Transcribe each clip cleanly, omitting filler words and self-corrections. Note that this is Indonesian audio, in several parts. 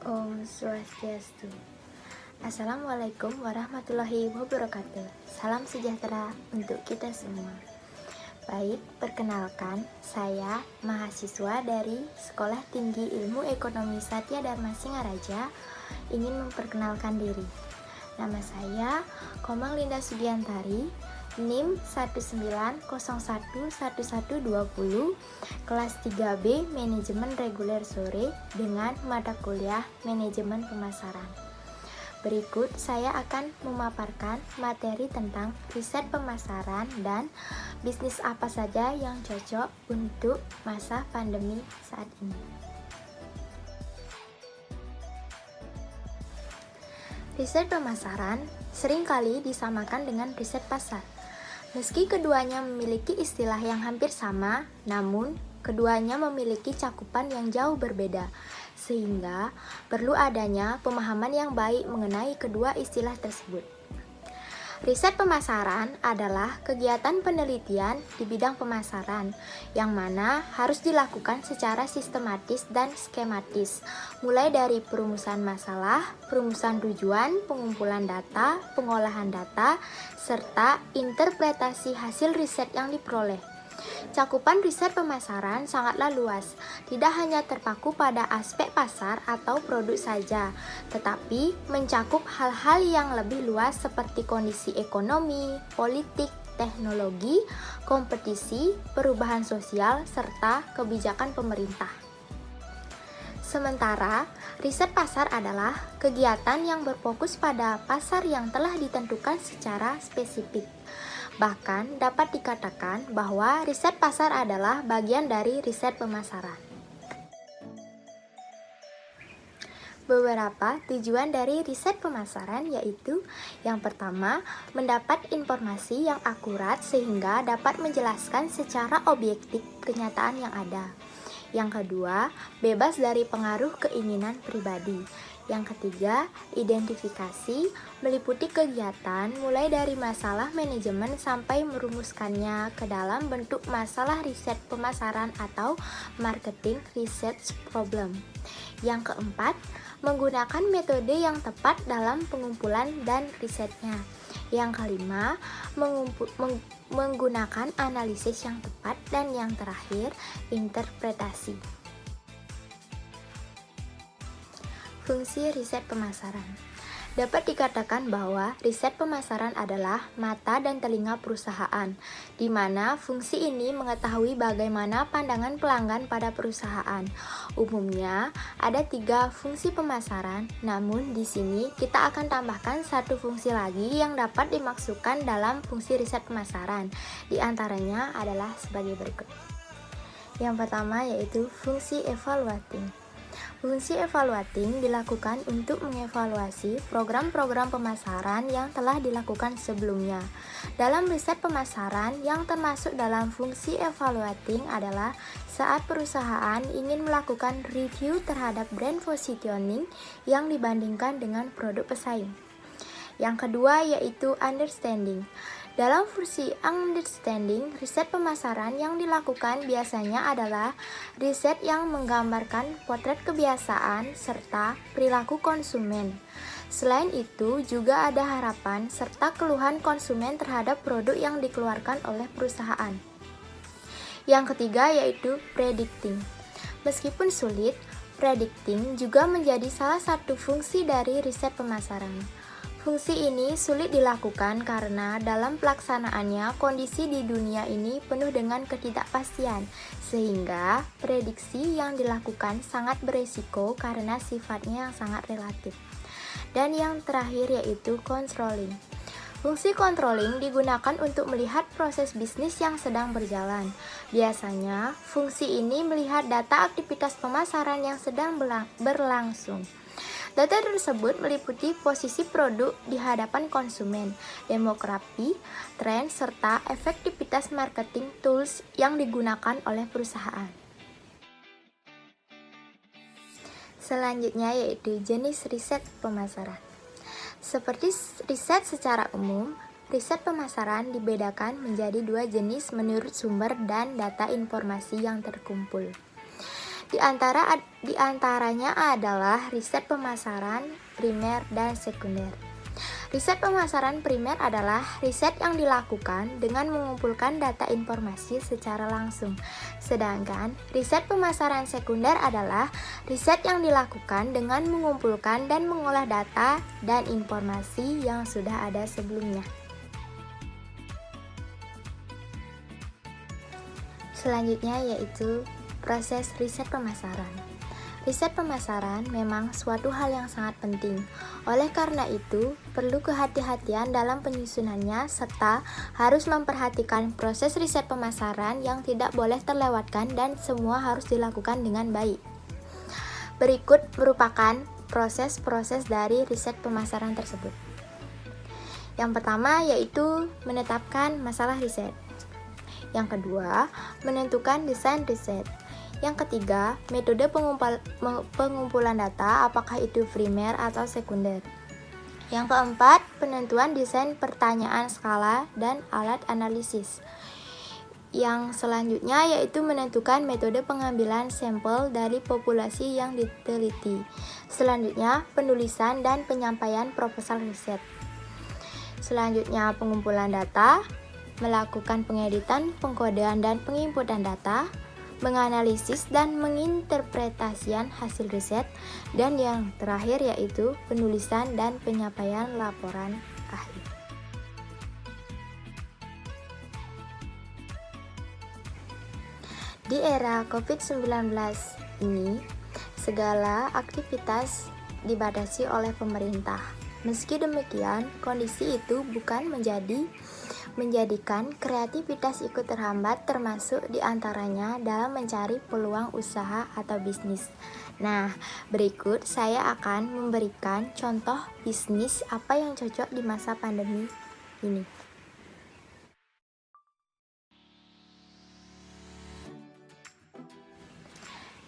Om Swastiastu. Assalamualaikum warahmatullahi wabarakatuh. Salam sejahtera untuk kita semua. Baik, perkenalkan, saya mahasiswa dari Sekolah Tinggi Ilmu Ekonomi Satya Dharma Singaraja ingin memperkenalkan diri. Nama saya Komang Linda Sugiantari, NIM 190111120, kelas 3B Manajemen Reguler Sore dengan mata kuliah Manajemen Pemasaran. Berikut saya akan memaparkan materi tentang riset pemasaran dan bisnis apa saja yang cocok untuk masa pandemi saat ini. Riset pemasaran seringkali disamakan dengan riset pasar. Meski keduanya memiliki istilah yang hampir sama, namun keduanya memiliki cakupan yang jauh berbeda, sehingga perlu adanya pemahaman yang baik mengenai kedua istilah tersebut. Riset pemasaran adalah kegiatan penelitian di bidang pemasaran yang mana harus dilakukan secara sistematis dan skematis, mulai dari perumusan masalah, perumusan tujuan, pengumpulan data, pengolahan data, serta interpretasi hasil riset yang diperoleh. Cakupan riset pemasaran sangatlah luas, tidak hanya terpaku pada aspek pasar atau produk saja, tetapi mencakup hal-hal yang lebih luas seperti kondisi ekonomi, politik, teknologi, kompetisi, perubahan sosial, serta kebijakan pemerintah. Sementara, riset pasar adalah kegiatan yang berfokus pada pasar yang telah ditentukan secara spesifik. Bahkan dapat dikatakan bahwa riset pasar adalah bagian dari riset pemasaran. Beberapa tujuan dari riset pemasaran yaitu: yang pertama, mendapat informasi yang akurat sehingga dapat menjelaskan secara objektif kenyataan yang ada. Yang kedua, bebas dari pengaruh keinginan pribadi. Yang ketiga, identifikasi, meliputi kegiatan mulai dari masalah manajemen sampai merumuskannya ke dalam bentuk masalah riset pemasaran atau marketing research problem. Yang keempat, menggunakan metode yang tepat dalam pengumpulan dan risetnya. Yang kelima, menggunakan analisis yang tepat. Dan yang terakhir, interpretasi. Fungsi riset pemasaran. Dapat dikatakan bahwa riset pemasaran adalah mata dan telinga perusahaan, di mana fungsi ini mengetahui bagaimana pandangan pelanggan pada perusahaan. Umumnya, ada 3 fungsi pemasaran, namun di sini kita akan tambahkan satu fungsi lagi yang dapat dimaksudkan dalam fungsi riset pemasaran. Di antaranya adalah sebagai berikut. Yang pertama yaitu fungsi evaluating. Fungsi evaluating dilakukan untuk mengevaluasi program-program pemasaran yang telah dilakukan sebelumnya. Dalam riset pemasaran yang termasuk dalam fungsi evaluating adalah saat perusahaan ingin melakukan review terhadap brand positioning yang dibandingkan dengan produk pesaing. Yang kedua yaitu understanding. Dalam fungsi understanding, riset pemasaran yang dilakukan biasanya adalah riset yang menggambarkan potret kebiasaan serta perilaku konsumen. Selain itu, juga ada harapan serta keluhan konsumen terhadap produk yang dikeluarkan oleh perusahaan. Yang ketiga yaitu predicting. Meskipun sulit, predicting juga menjadi salah satu fungsi dari riset pemasaran. Fungsi ini sulit dilakukan karena dalam pelaksanaannya kondisi di dunia ini penuh dengan ketidakpastian, sehingga prediksi yang dilakukan sangat beresiko karena sifatnya yang sangat relatif. Dan yang terakhir yaitu controlling. Fungsi controlling digunakan untuk melihat proses bisnis yang sedang berjalan. Biasanya, fungsi ini melihat data aktivitas pemasaran yang sedang berlangsung. Data tersebut meliputi posisi produk di hadapan konsumen, demografi, tren, serta efektivitas marketing tools yang digunakan oleh perusahaan. Selanjutnya yaitu jenis riset pemasaran. Seperti riset secara umum, riset pemasaran dibedakan menjadi 2 jenis menurut sumber dan data informasi yang terkumpul. Di antaranya adalah riset pemasaran primer dan sekunder. Riset pemasaran primer adalah riset yang dilakukan dengan mengumpulkan data informasi secara langsung. Sedangkan riset pemasaran sekunder adalah riset yang dilakukan dengan mengumpulkan dan mengolah data dan informasi yang sudah ada sebelumnya. Selanjutnya yaitu proses riset pemasaran. Riset pemasaran memang suatu hal yang sangat penting. Oleh karena itu, perlu kehati-hatian dalam penyusunannya serta harus memperhatikan proses riset pemasaran yang tidak boleh terlewatkan dan semua harus dilakukan dengan baik. Berikut merupakan proses-proses dari riset pemasaran tersebut. Yang pertama yaitu menetapkan masalah riset. Yang kedua, menentukan desain riset. Yang ketiga, metode pengumpulan data, apakah itu primer atau sekunder. Yang keempat, penentuan desain pertanyaan skala dan alat analisis. Yang selanjutnya yaitu menentukan metode pengambilan sampel dari populasi yang diteliti. Selanjutnya, penulisan dan penyampaian proposal riset. Selanjutnya, pengumpulan data, melakukan pengeditan, pengkodean dan penginputan data, menganalisis dan menginterpretasian hasil riset, dan yang terakhir yaitu penulisan dan penyampaian laporan akhir. Di era COVID-19 ini, segala aktivitas dibatasi oleh pemerintah. Meski demikian, kondisi itu bukan menjadikan kreativitas ikut terhambat, termasuk diantaranya dalam mencari peluang usaha atau bisnis. Nah, berikut saya akan memberikan contoh bisnis apa yang cocok di masa pandemi ini.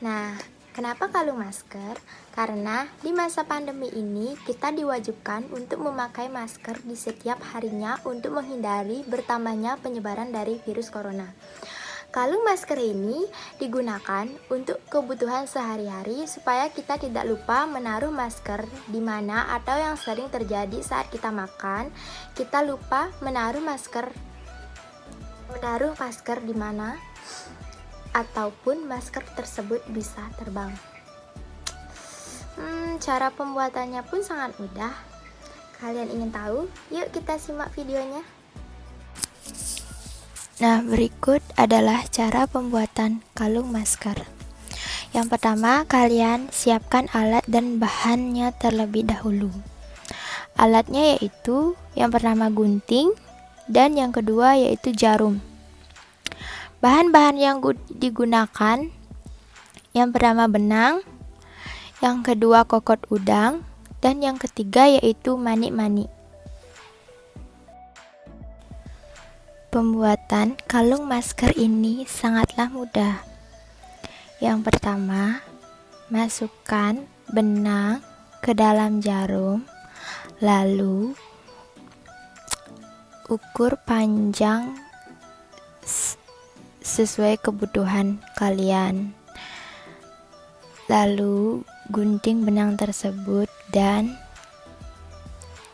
Nah, kenapa kalung masker? Karena di masa pandemi ini kita diwajibkan untuk memakai masker di setiap harinya untuk menghindari bertambahnya penyebaran dari virus corona. Kalung masker ini digunakan untuk kebutuhan sehari-hari supaya kita tidak lupa menaruh masker di mana, atau yang sering terjadi saat kita makan, kita lupa menaruh masker di mana, ataupun masker tersebut bisa terbang. Cara pembuatannya pun sangat mudah. Kalian ingin tahu? Yuk kita simak videonya. Nah, berikut adalah cara pembuatan kalung masker. Yang pertama, kalian siapkan alat dan bahannya terlebih dahulu. Alatnya yaitu yang pertama gunting, dan yang kedua yaitu jarum. Bahan-bahan yang digunakan, yang pertama benang, yang kedua kokot udang, dan yang ketiga yaitu manik-manik. Pembuatan kalung masker ini sangatlah mudah. Yang pertama, masukkan benang ke dalam jarum, lalu ukur panjang sesuai kebutuhan kalian. Lalu gunting benang tersebut dan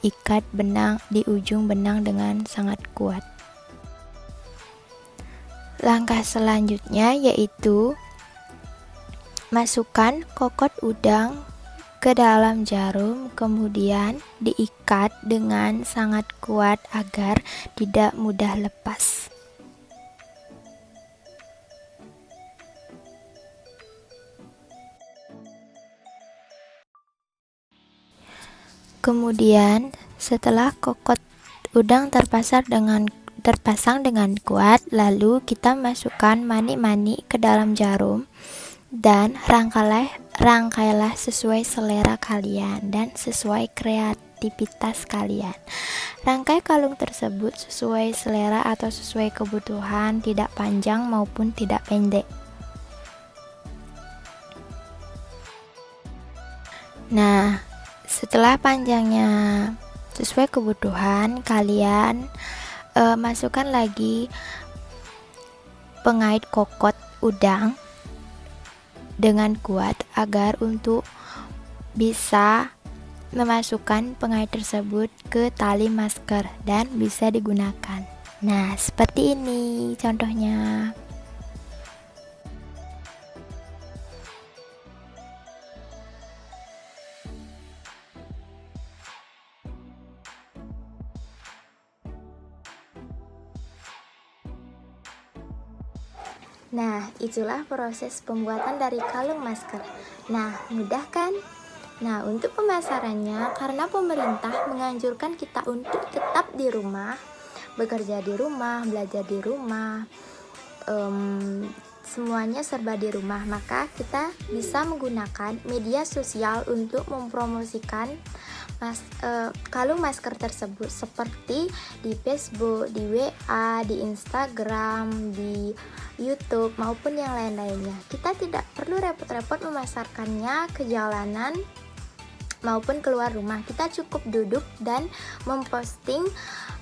ikat benang di ujung benang dengan sangat kuat. Langkah selanjutnya yaitu masukkan kokot udang ke dalam jarum, kemudian diikat dengan sangat kuat agar tidak mudah lepas. Kemudian setelah kokot udang terpasang dengan kuat, lalu kita masukkan manik-manik ke dalam jarum dan rangkailah sesuai selera kalian dan sesuai kreativitas kalian. Rangkai kalung tersebut sesuai selera atau sesuai kebutuhan, tidak panjang maupun tidak pendek. Nah, setelah panjangnya sesuai kebutuhan, kalian masukkan lagi pengait kokot udang dengan kuat agar untuk bisa memasukkan pengait tersebut ke tali masker dan bisa digunakan. Nah, seperti ini contohnya. Nah, itulah proses pembuatan dari kalung masker. Nah, mudah kan? Nah, untuk pemasarannya, karena pemerintah menganjurkan kita untuk tetap di rumah, bekerja di rumah, belajar di rumah, semuanya serba di rumah, maka kita bisa menggunakan media sosial untuk mempromosikan kalung masker tersebut, seperti di Facebook, di WA, di Instagram, di YouTube, maupun yang lain-lainnya. Kita tidak perlu repot-repot memasarkannya ke jalanan maupun keluar rumah. Kita cukup duduk dan memposting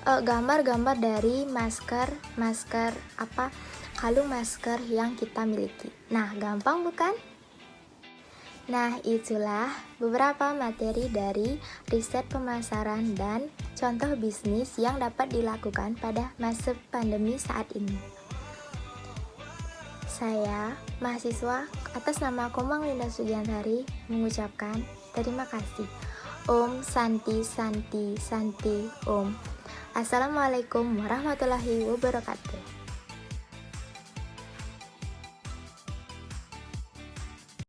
gambar-gambar dari kalung masker yang kita miliki. Nah, gampang bukan? Nah, itulah beberapa materi dari riset pemasaran dan contoh bisnis yang dapat dilakukan pada masa pandemi saat ini. Saya, mahasiswa atas nama Komang Linda Sugiantari, mengucapkan terima kasih. Om Santi Santi Santi Om. Assalamualaikum warahmatullahi wabarakatuh.